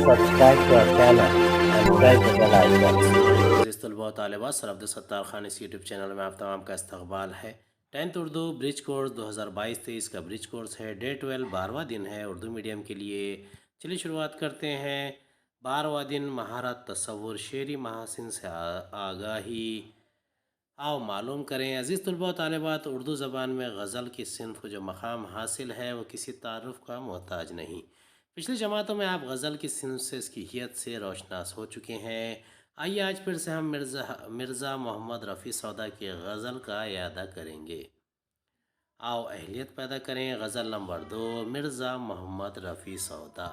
subscribe to our channel and press the bell icon. عزیز طلباء و طالبات، سر عبدالستار خان اس یوٹیوب چینل میں آپ تمام کا استقبال ہے۔ 10th اردو برج کورس 2022-23 کا برج کورس ہے۔ ڈے 12 12واں دن ہے اردو میڈیم کے لیے۔ چلیے شروعات کرتے ہیں۔ 12واں دن مہارت، تصور، شعری محاسن سے آگاہی۔ آؤ معلوم کریں عزیز طلباء و طالبات، اردو زبان میں غزل کی صنف کو جو مقام حاصل ہے وہ کسی تعارف کا محتاج نہیں۔ پچھلی جماعتوں میں آپ غزل کی صنف سے اس کی حیت سے روشناس ہو چکے ہیں۔ آئیے آج پھر سے ہم مرزا محمد رفیع سودا کی غزل کا اعادہ کریں گے۔ آؤ اہلیت پیدا کریں۔ غزل نمبر 2، مرزا محمد رفیع سودا۔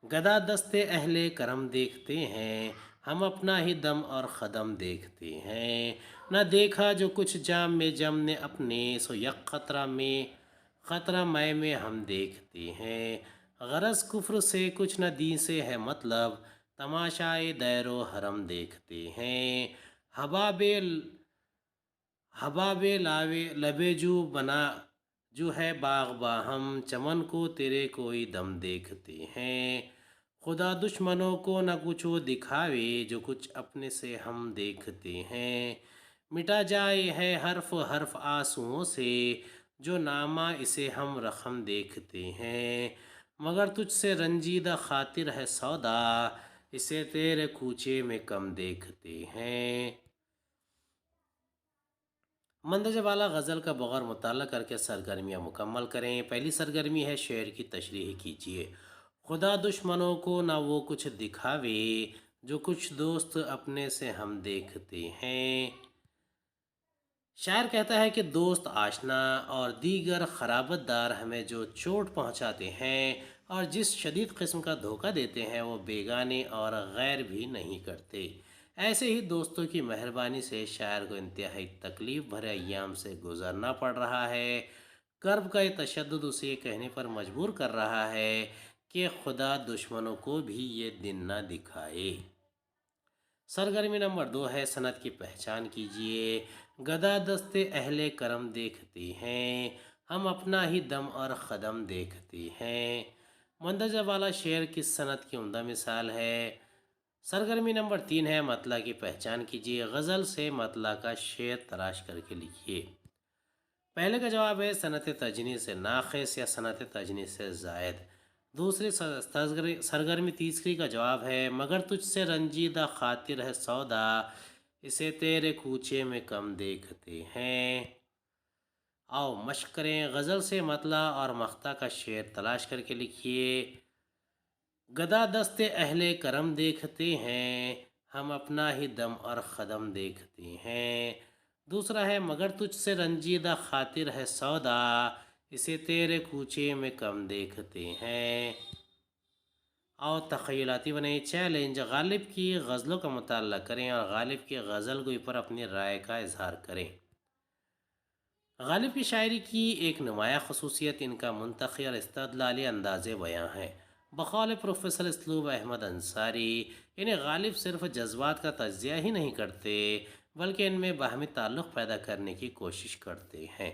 گدا دست اہل کرم دیکھتے ہیں، ہم اپنا ہی دم اور قدم دیکھتے ہیں۔ نہ دیکھا جو کچھ جام میں جم نے اپنے، سو یک خطرہ میں ہم دیکھتے ہیں۔ غرض کفر سے کچھ نہ دین سے ہے مطلب، تماشائے دیر و حرم دیکھتے ہیں۔ حباب لبے جو بنا جو ہے باغ باہم، چمن کو تیرے کوئی دم دیکھتے ہیں۔ خدا دشمنوں کو نہ کچھ وہ دکھاوے، جو کچھ اپنے سے ہم دیکھتے ہیں۔ مٹا جائے ہے حرف حرف آنسوؤں سے، جو نامہ اسے ہم رقم دیکھتے ہیں۔ مگر تجھ سے رنجیدہ خاطر ہے سودا، اسے تیرے کوچے میں کم دیکھتے ہیں۔ مندرجہ بالا غزل کا بغور مطالعہ کر کے سرگرمیاں مکمل کریں۔ پہلی سرگرمی ہے شعر کی تشریح کیجیے۔ خدا دشمنوں کو نہ وہ کچھ دکھاوے، جو کچھ دوست اپنے سے ہم دیکھتے ہیں۔ شاعر کہتا ہے کہ دوست، آشنا اور دیگر قرابت دار ہمیں جو چوٹ پہنچاتے ہیں اور جس شدید قسم کا دھوکہ دیتے ہیں، وہ بیگانے اور غیر بھی نہیں کرتے۔ ایسے ہی دوستوں کی مہربانی سے شاعر کو انتہائی تکلیف بھرے ایام سے گزرنا پڑ رہا ہے۔ کرب کا یہ تشدد اسے یہ کہنے پر مجبور کر رہا ہے کہ خدا دشمنوں کو بھی یہ دن نہ دکھائے۔ سرگرمی نمبر 2 ہے سند کی پہچان کیجیے۔ گدا دست اہل کرم دیکھتے ہیں، ہم اپنا ہی دم اور قدم دیکھتے ہیں۔ مندرجہ بالا شعر کی سند کی عمدہ مثال ہے۔ سرگرمی نمبر 3 ہے مطلع کی پہچان کیجیے۔ غزل سے مطلع کا شعر تلاش کر کے لکھیے۔ پہلے کا جواب ہے صنعت تجنیس سے ناقص یا صنعت تجنیس سے زائد۔ دوسری سرگرمی تیسری کا جواب ہے مگر تجھ سے رنجیدہ خاطر ہے سودا، اسے تیرے کوچے میں کم دیکھتے ہیں۔ آؤ مشق کریں۔ غزل سے مطلع اور مقطع کا شعر تلاش کر کے لکھیے۔ گدا دست اہل کرم دیکھتے ہیں، ہم اپنا ہی دم اور قدم دیکھتے ہیں۔ دوسرا ہے مگر تجھ سے رنجیدہ خاطر ہے سودا، اسے تیرے کوچے میں کم دیکھتے ہیں۔ اور تخیلاتی بنیں۔ چیلنج، غالب کی غزلوں کا مطالعہ کریں اور غالب کی غزل گوئی پر اپنی رائے کا اظہار کریں۔ غالب کی شاعری کی ایک نمایاں خصوصیت ان کا منطقی اور استدلالی انداز بیاں ہے۔ بقول پروفیسر اسلوب احمد انصاری، یعنی غالب صرف جذبات کا تجزیہ ہی نہیں کرتے بلکہ ان میں باہمی تعلق پیدا کرنے کی کوشش کرتے ہیں۔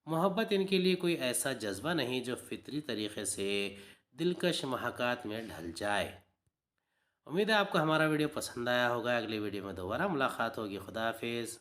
محبت ان کے لیے کوئی ایسا جذبہ نہیں جو فطری طریقے سے دلکش محاکات میں ڈھل جائے۔ امید ہے آپ کو ہمارا ویڈیو پسند آیا ہوگا۔ اگلی ویڈیو میں دوبارہ ملاقات ہوگی۔ خدا حافظ۔